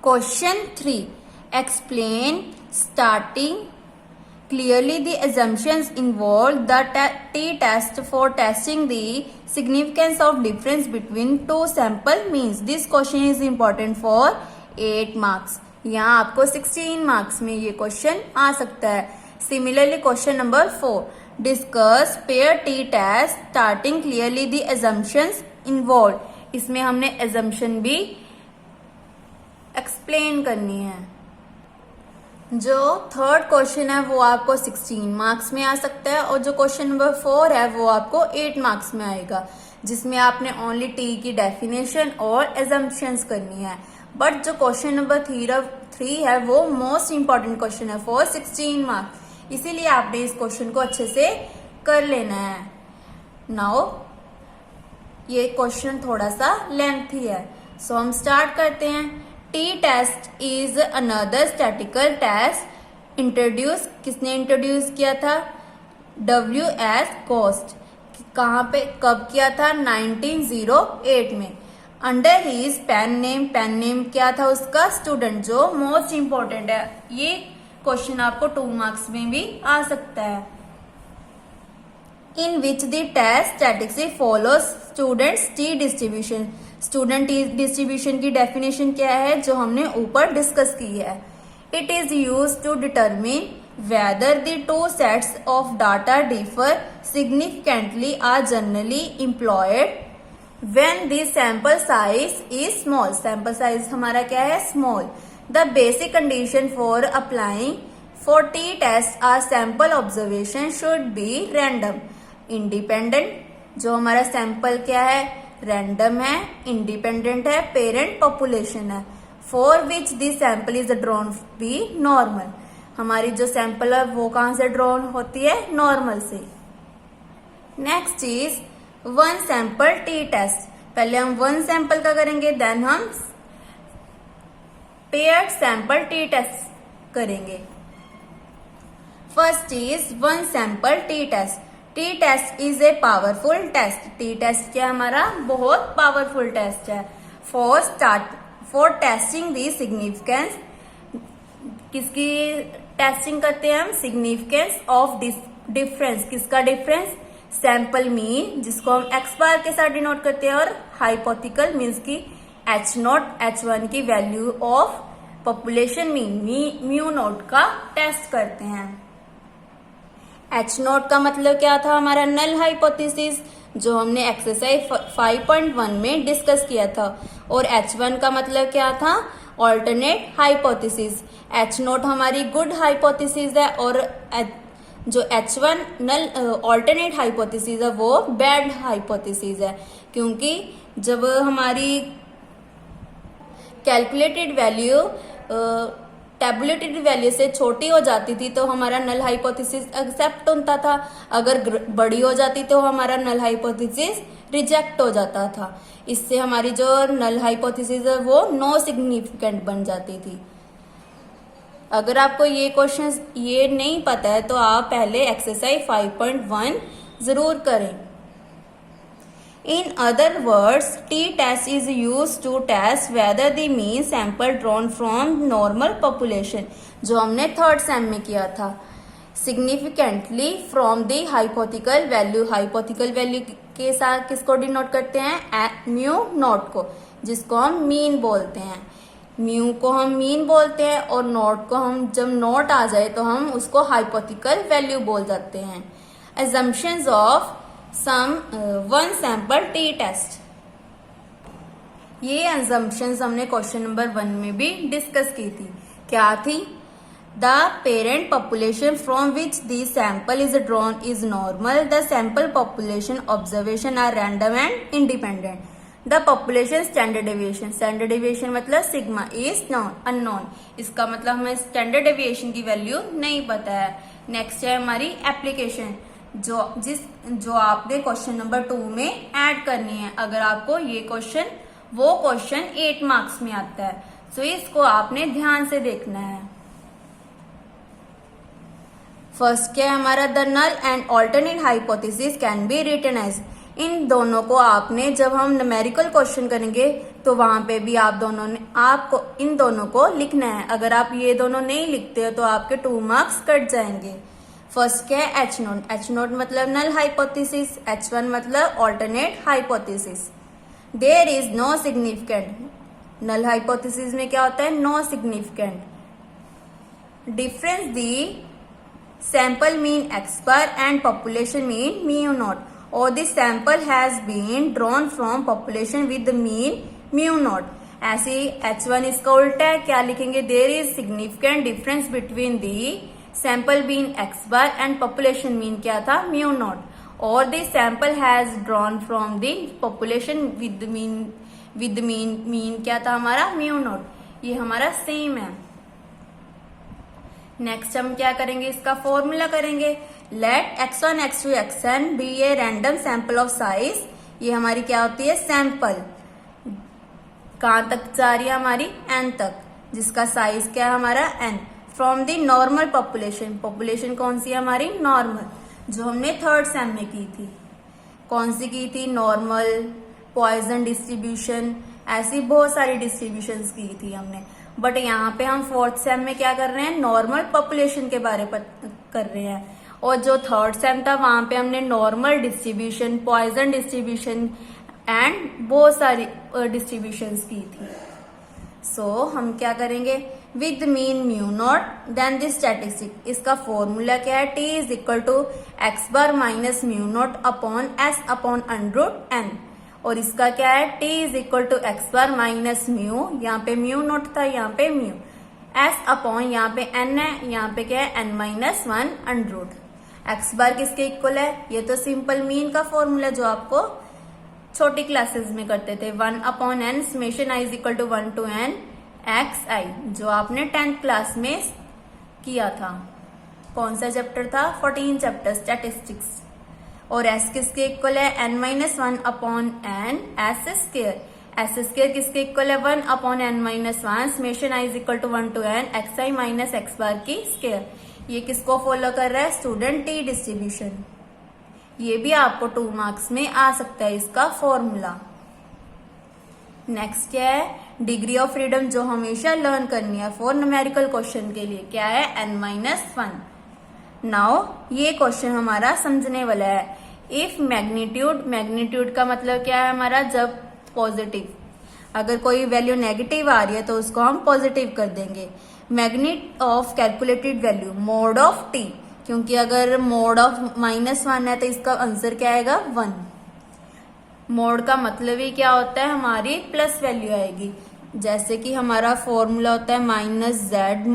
Question 3. Explain starting clearly the assumptions involved the t-test for testing the significance of difference between two sample means. This question is important for 8 marks. यहाँ आपको 16 marks में ये question आ सकता है. Similarly, question number 4. Discuss pair t-test starting clearly the assumptions involved. इसमें हमने assumption भी explain करनी है. जो थर्ड क्वेश्चन है वो आपको 16 मार्क्स में आ सकता है और जो क्वेश्चन नंबर 4 है वो आपको 8 मार्क्स में आएगा, जिसमें आपने ओनली टी की डेफिनेशन और एजम्पशंस करनी है. बट जो क्वेश्चन नंबर 3 है वो मोस्ट इंपॉर्टेंट क्वेश्चन है फॉर 16 मार्क्स, इसीलिए आपने इस क्वेश्चन को अच्छे से कर लेना है. नाउ ये क्वेश्चन थोड़ा सा लेंथी है, सो हम स्टार्ट करते हैं. T-test is another statistical test introduce. किसने इंट्रोड्यूस किया था? W.S. Coast. कहाँ पे कब किया था? 1908 में. अंडर हिज पेन नेम क्या था उसका? स्टूडेंट, जो मोस्ट इंपॉर्टेंट है. ये क्वेश्चन आपको 2 मार्क्स में भी आ सकता है. In which the test statistics follows students T distribution. Student distribution की डेफिनेशन क्या है जो हमने ऊपर डिस्कस की है? It is use to determine whether the 2 sets of data differ significantly are generally employed when the sample size is small. Sample size हमारा क्या है? Small. The basic condition for applying for T test are sample observation should be random, independent. जो हमारा sample क्या है? Random है, independent है, parent population है. For which the sample is drawn B normal. हमारी जो सैंपल है वो कहां से ड्रॉन होती है? नॉर्मल से. Next is 1 sample T test. पहले हम 1 सैंपल का करेंगे, देन हम पेयर्ड सैंपल टी टेस्ट करेंगे. First is 1 sample T test. T test is a powerful test. T test क्या हमारा? बहुत पावरफुल टेस्ट है. For testing the significance. किसकी टेस्टिंग करते हैं हम? Significance of difference. किसका डिफरेंस? सैंपल मीन, जिसको हम एक्स बार के साथ डिनोट करते हैं, और हाइपोथिकल मीन्स की H0 H1 की value of population mean mu naught का टेस्ट करते हैं. H0 का मतलब क्या था? हमारा नल हाइपोथेसिस, जो हमने एक्सरसाइज 5.1 में डिस्कस किया था. और H1 का मतलब क्या था? Alternate hypothesis. H0 हमारी गुड हाइपोथेसिस है और जो H1 नल ऑल्टरनेट हाइपोथेसिस है वो बैड हाइपोथेसिस है, क्योंकि जब हमारी कैलकुलेटेड वैल्यू टेबुलेटेड वैल्यू से छोटी हो जाती थी तो हमारा नल हाइपोथेसिस एक्सेप्ट होता था. अगर बड़ी हो जाती तो हमारा नल हाइपोथेसिस रिजेक्ट हो जाता था. इससे हमारी जो नल हाइपोथेसिस है वो नो सिग्निफिकेंट बन जाती थी. अगर आपको ये क्वेश्चन ये नहीं पता है तो आप पहले एक्सरसाइज 5.1 जरूर करें. In other words, t-test is used to test whether the mean sample drawn from normal population, जो हमने थर्ड सेम में किया था, significantly from the hypothetical value. hypothetical value के साथ किसको डिनोट करते हैं? म्यू नॉट को, जिसको हम मीन बोलते हैं. म्यू को हम मीन बोलते हैं और नॉट को हम जब नॉट आ जाए तो हम उसको हाइपोथेटिकल वैल्यू बोल जाते हैं. assumptions of some 1 sample T test. ये assumptions हमने क्वेश्चन नंबर 1 में भी डिस्कस की थी. क्या थी? The parent population from which the sample is drawn is normal. The sample population observation are random and independent. The population standard deviation. Standard deviation मतलब sigma is unknown. इसका मतलब हमें स्टैंडर्ड डेविएशन की value नहीं पता है. Next है हमारी एप्लीकेशन, जो आपने क्वेश्चन नंबर 2 में ऐड करनी है. अगर आपको ये क्वेश्चन वो क्वेश्चन 8 मार्क्स में आता है, तो इसको आपने ध्यान से देखना है. फर्स्ट क्या है हमारा? The null and alternate hypothesis can be written as. इन दोनों को आपने जब हम न्यूमेरिकल क्वेश्चन करेंगे तो वहां पे भी आपको इन दोनों को लिखना है। अगर आप ये दोनों नहीं लिखते हो तो आपके 2 मार्क्स कट जाएंगे। फर्स्ट क्या है एच नोट। एच नोट मतलब नल हाइपोथेसिस, H1 मतलब alternate hypothesis. There is no significant. Null hypothesis में क्या होता है, no significant difference the sample mean x bar and population mean mu naught, or the sample has been drawn from population with the mean mu naught। ऐसे H1 इसका उल्टा है, क्या लिखेंगे, there is significant difference between the sample mean x bar and population mean क्या था, mu naught, or the sample has drawn from the population with the mean क्या था हमारा, mu naught। ये हमारा सेम है। नेक्स्ट हम क्या करेंगे, इसका फॉर्मूला करेंगे। Let x1 x2 xn be a random sample of size. ये हमारी क्या होती है, सैंपल कहां तक जा रही है हमारी, n तक, जिसका साइज क्या है हमारा n, from the normal population. Population कौन सी है हमारी, नॉर्मल, जो हमने थर्ड सेम में की थी। कौन सी की थी, नॉर्मल, पॉइजन डिस्ट्रीब्यूशन, ऐसी बहुत सारी डिस्ट्रीब्यूशंस की थी हमने। बट यहाँ पे हम फोर्थ सेम में क्या कर रहे हैं, नॉर्मल पॉपुलेशन के बारे में कर रहे हैं। और जो थर्ड सेम था वहां पे हमने normal distribution, Poisson distribution and बहुत सारी डिस्ट्रीब्यूशंस की थी। सो हम क्या करेंगे, with mean mu naught then the statistic. इसका फॉर्मूला क्या है, T is equal to x bar minus mu naught upon S upon under root N. और इसका क्या है, t is equal to x bar minus mu, यहाँ पे म्यू नोट था, यहाँ पे म्यू, s अपॉन यहाँ पे n है, यहाँ पे क्या है n माइनस 1 अंडररूट। एक्स बार किसके इक्वल है, ये तो सिंपल मीन का फॉर्मूला जो आपको छोटी क्लासेस में करते थे, 1 upon n summation i is equal to 1 to n X I, जो आपने 10th क्लास में किया था। कौन सा चैप्टर था, 14 चैप्टर स्टैटिस्टिक्स। और s किसके इक्वल है, n minus 1 upon n S square. S square किसके इक्वल है, 1 upon n minus 1 summation i is equal to 1 to n X I minus X bar की स्क्र। ये किसको फॉलो कर रहा है, स्टूडेंट, टी डिस्ट्रीब्यूशन। ये भी आपको 2 मार्क्स में आ सकता है इसका फॉर्मूला। नेक्स्ट क्या है, डिग्री ऑफ फ्रीडम, जो हमेशा लर्न करनी है फॉर न्यूमेरिकल क्वेश्चन के लिए, क्या है, n माइनस 1। नाउ ये क्वेश्चन हमारा समझने वाला है। इफ मैग्नीट्यूड का मतलब क्या है हमारा, जब पॉजिटिव, अगर कोई वैल्यू नेगेटिव आ रही है तो उसको हम पॉजिटिव कर देंगे। Magnitude of calculated value mod of T, क्योंकि अगर मोड ऑफ -1 है तो इसका आंसर क्या आएगा, 1। मोड का मतलब ही क्या होता है, हमारी प्लस वैल्यू आएगी। जैसे कि हमारा फॉर्मूला होता है minus Z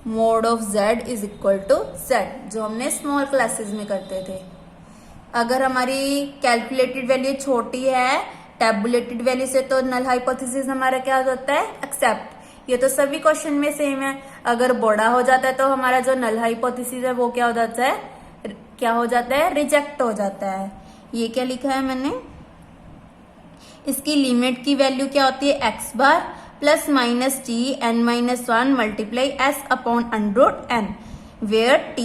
mod of z is equal to z, जो हमने स्मॉल क्लासेस में करते थे। अगर हमारी कैलकुलेटेड वैल्यू छोटी है टेबुलेटेड वैल्यू से तो नल हाइपोथेसिस हमारा क्या होता है, एक्सेप्ट। ये तो सभी क्वेश्चन में सेम है। अगर बड़ा हो जाता है तो हमारा जो नल हाइपोथेसिस है वो क्या हो जाता है, रिजेक्ट हो जाता है। ये क्या लिखा है मैंने, इसकी लिमिट की वैल्यू क्या होती है, x bar plus minus T n minus 1 multiply s upon under root n, where t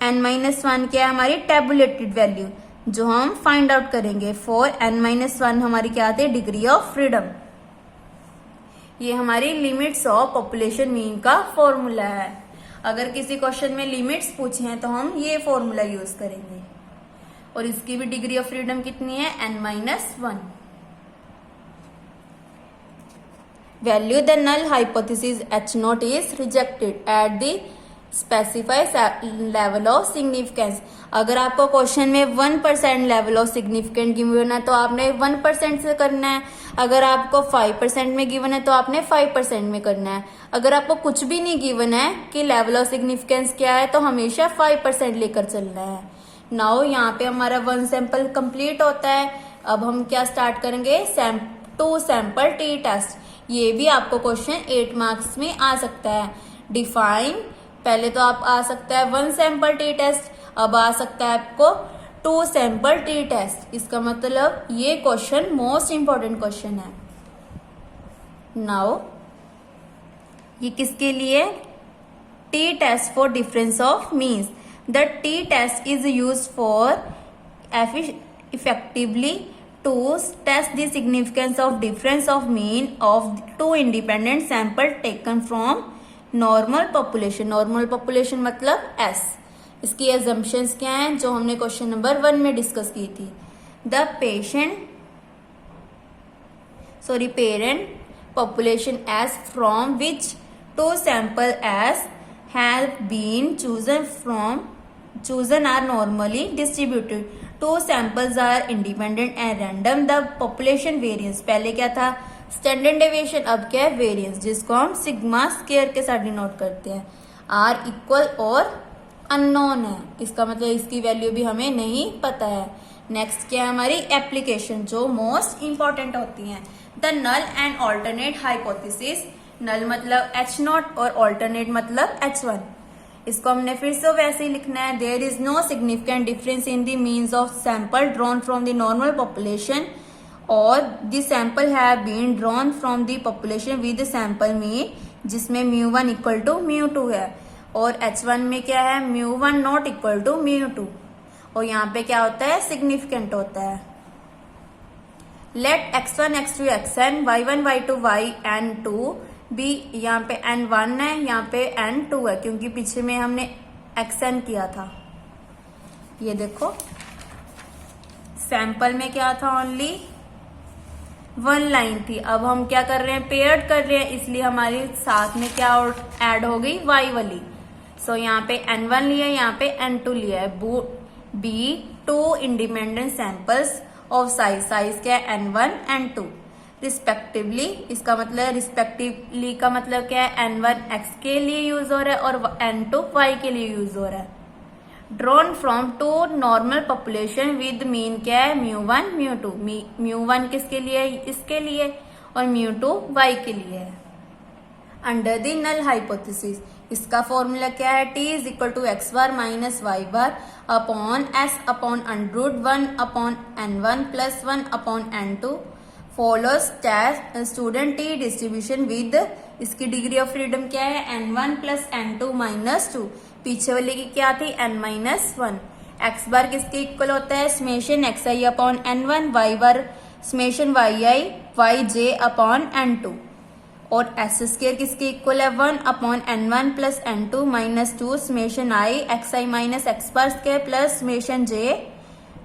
n minus 1 क्या है, हमारी टेबुलेटेड वैल्यू, जो हम फाइंड आउट करेंगे। फॉर n माइनस 1 हमारी क्या आती है, डिग्री ऑफ फ्रीडम। ये हमारी लिमिट्स ऑफ पॉपुलेशन मीन का फॉर्मूला है। अगर किसी क्वेश्चन में लिमिट्स पूछे हैं तो हम ये फॉर्मूला यूज करेंगे। और इसकी भी डिग्री ऑफ फ्रीडम कितनी है, n minus 1। Value the null hypothesis H naught is rejected at the specified level of significance। अगर आपको क्वेश्चन में 1% लेवल ऑफ सिग्निफिकेंट गिवन है तो आपने 1% से करना है। अगर आपको 5% में गिवन है तो आपने 5% में करना है। अगर आपको कुछ भी नहीं गिवन है कि लेवल ऑफ सिग्निफिकेंस क्या है तो हमेशा 5% लेकर चलना है। नाउ यहाँ पे हमारा 1 सैंपल कंप्लीट होता है। अब हम क्या स्टार्ट करेंगे, 2 सैंपल टी टेस्ट। ये भी आपको क्वेश्चन 8 मार्क्स में आ सकता है। डिफाइन, पहले तो आप आ सकता है 1 सैंपल टी टेस्ट, अब आ सकता है आपको 2 सैंपल टी टेस्ट। इसका मतलब ये क्वेश्चन मोस्ट इंपॉर्टेंट क्वेश्चन है। नाउ ये किसके लिए, T test for difference of means. The T test is use for effectively to test the significance of difference of mean of two independent sample taken from normal population. Normal population मतलब S. इसकी assumptions क्या हैं जो हमने question number 1 में discuss की थी. The parent population S from which two sample S have been chosen are normally distributed. Two samples are independent and random. The population variance, पहले क्या था स्टैंडर्ड डेविएशन, अब क्या है वेरिएंस, जिसको हम सिग्मा स्क्वायर के साथ डिनोट करते हैं. आर इक्वल और अननोन है, इसका मतलब इसकी वैल्यू भी हमें नहीं पता है. नेक्स्ट क्या है हमारी एप्लीकेशन जो मोस्ट इंपॉर्टेंट होती हैं. The null and alternate hypothesis. Null मतलब H0 और ऑल्टरनेट मतलब H1. इसको हमने फिर से वैसे ही लिखना है. There is no significant difference in the means of sample drawn from the normal population और the sample have been drawn from the population with sample mean, जिसमें μ1 इक्वल टू μ2 है. और H1 में क्या है μ1 नॉट इक्वल टू μ2. और यहाँ पे क्या होता है सिग्निफिकेंट होता है. Late x1 x2 xn y1 y2 yn2 भी, यहाँ पे n1 है, यहाँ पे n2 है क्योंकि पीछे में हमने xn किया था. ये देखो सैंपल में क्या था ओनली 1 लाइन थी. अब हम क्या कर रहे हैं पेयर्ड कर रहे हैं, इसलिए हमारे साथ में क्या ऐड हो गई y वाली. सो यहाँ पे n1 लिया, यहाँ पे n2 लिया है. Be two independent samples of size क्या है n1 n2 रिस्पेक्टिवली. इसका मतलब रिस्पेक्टिवली का मतलब क्या है n1 x के लिए यूज हो रहा है और n2 y के लिए यूज हो रहा है. Drawn from two normal population with mean क्या है μ1 μ2. μ1 किसके लिए है इसके लिए और μ2 y के लिए है. अंडर द नल हाइपोथेसिस इसका फॉर्मूला क्या है t is equal to x bar minus Y bar upon s upon √1 upon n1 plus 1 upon n2 follows student T distribution with. इसकी डिग्री ऑफ फ्रीडम क्या है n1 plus n2 minus 2. पीछे वाले की क्या थी n-1. एक्स बार किसके equal होता है summation xi upon n1, Y bar summation yi yj upon n2 और एस स्क्वायर किसके इक्वल है 1 upon n1 plus n2 minus 2 summation i xi minus X bar square plus summation j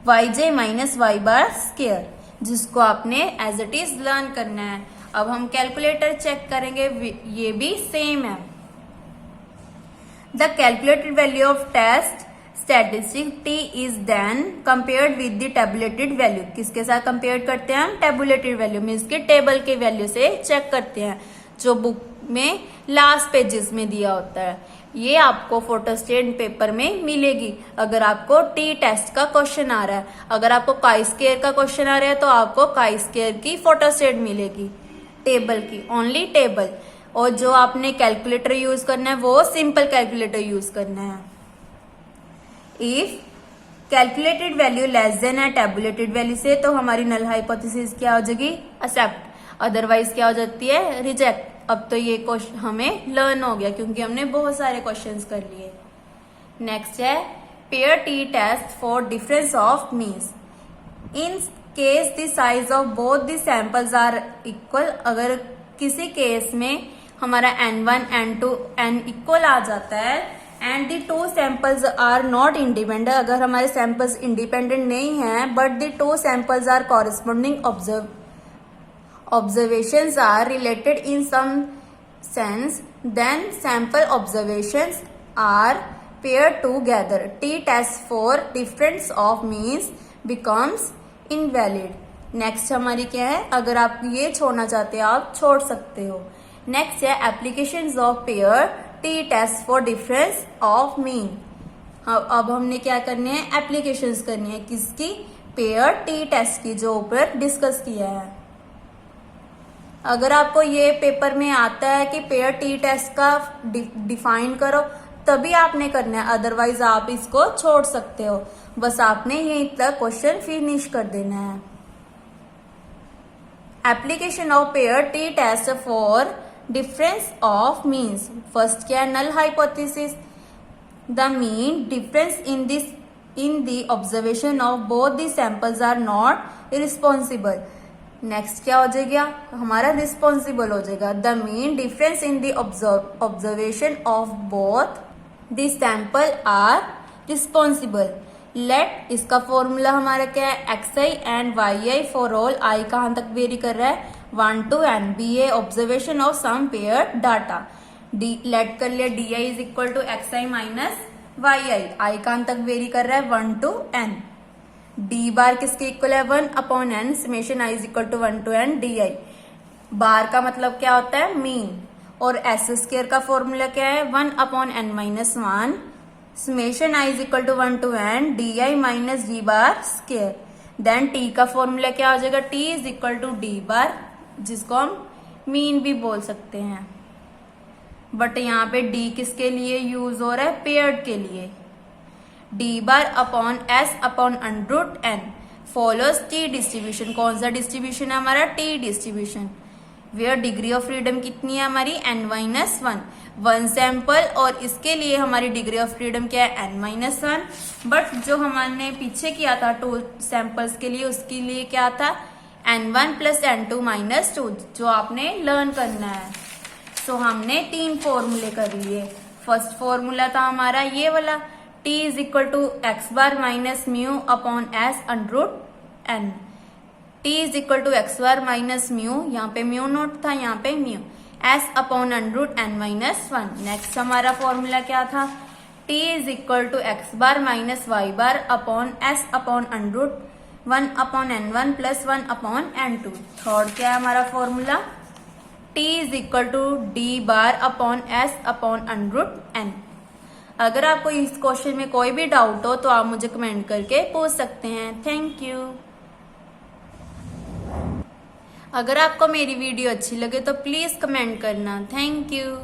yj minus Y bar square, जिसको आपने as it is learn करना है. अब हम calculator check करेंगे, ये भी सेम है. The calculated value of test statistic t is then compared with the tabulated value. किसके साथ कंपेयर करते हैं हम टेबुलेटेड वैल्यू में, इसके टेबल के वैल्यू से चेक करते हैं जो बुक में लास्ट पेजेस में दिया होता है. ये आपको फोटोस्टेट पेपर में मिलेगी अगर आपको टी टेस्ट का क्वेश्चन आ रहा है. अगर आपको काई स्क्वायर का क्वेश्चन आ रहा है तो आपको काई स्क्वायर की फोटोस्टेट मिलेगी टेबल की, ओनली टेबल. और जो आपने कैलकुलेटर यूज करना है वो सिंपल कैलकुलेटर यूज करना है. If calculated value less than है टेबुलेटेड वैल्यू से तो हमारी नल हाइपोथेसिस क्या हो जाएगी एक्सेप्ट, अदरवाइज क्या हो जाती है रिजेक्ट. अब तो ये क्वेश्चन हमें लर्न हो गया क्योंकि हमने बहुत सारे क्वेश्चंस कर लिए. नेक्स्ट है pair T test for difference of means. In case the size of both the samples are equal. अगर किसी केस में हमारा n1 n2 n इक्वल आ जाता है and the two samples are not independent. अगर हमारे सैंपल्स इंडिपेंडेंट नहीं है but the two samples are corresponding observations are related in some sense, then sample observations are paired together. T test for difference of means becomes invalid. Next हमारी क्या है, अगर आप ये छोड़ना चाहते हैं आप छोड़ सकते हो. नेक्स्ट है applications of pair T test for difference of mean. अब हमने क्या करने हैं एप्लीकेशंस करनी है किसकी पेयर टी टेस्ट की जो ऊपर डिस्कस किया है. अगर आपको ये पेपर में आता है कि पेयर टी टेस्ट का डिफाइन करो तभी आपने करना है, अदरवाइज आप इसको छोड़ सकते हो. बस आपने यहीं तक क्वेश्चन फिनिश कर देना है. Application of pair T test for difference of means. First क्या है null hypothesis. The mean difference in this in the observation of both the samples are not responsible. Next क्या हो जाएगा हमारा रिस्पॉन्सिबल हो जाएगा. The main difference in the observation of both the sample are responsible. Let इसका formula हमारा क्या है X I and Y I for all I कहां तक वेरी कर रहा है 1 to n be A observation of some pair data. D let कर लिया D I is equal to X I minus Y I कहां तक वेरी कर रहा है 1 to n. डी बार किसके इक्वल है 1 upon N summation I is equal to 1 to n D I. Bar का मतलब क्या होता है मीन और एस स्क्वायर का फॉर्मूला क्या है 1 upon N minus 1 summation I is equal to 1 to n D I minus D bar square. Then T का फॉर्मूला क्या हो जाएगा T is equal to D bar जिसको हम मीन भी बोल सकते हैं. बट यहाँ पे डी किसके लिए यूज हो रहा है पेयर्ड के लिए. D bar upon S upon under root N follows T distribution. कौन सा डिस्ट्रीब्यूशन है हमारा T distribution. Where degree of freedom कितनी है हमारी n माइनस 1 सैंपल और इसके लिए हमारी डिग्री ऑफ फ्रीडम क्या है n माइनस 1. बट जो हमने पीछे किया था 2 सैंपल्स के लिए उसके लिए क्या था n1 प्लस n2 माइनस 2 जो आपने लर्न करना है. सो हमने 3 फॉर्मूले कर लिए. फर्स्ट फॉर्मूला था हमारा ये वाला t is equal to x bar minus mu upon S under root n. t is equal to x bar minus mu यहाँ पे म्यू नोट था यहाँ पे mu s upon under root n minus 1. Next हमारा फॉर्मूला क्या था t is equal to x bar minus Y bar upon s upon under root 1 upon n1 plus 1 upon n2. Third क्या है हमारा formula t is equal to D bar upon s upon under root n. अगर आपको इस question में कोई भी doubt हो तो आप मुझे कमेंट करके पूछ सकते हैं. Thank you. अगर आपको मेरी वीडियो अच्छी लगे तो प्लीज कमेंट करना. Thank you.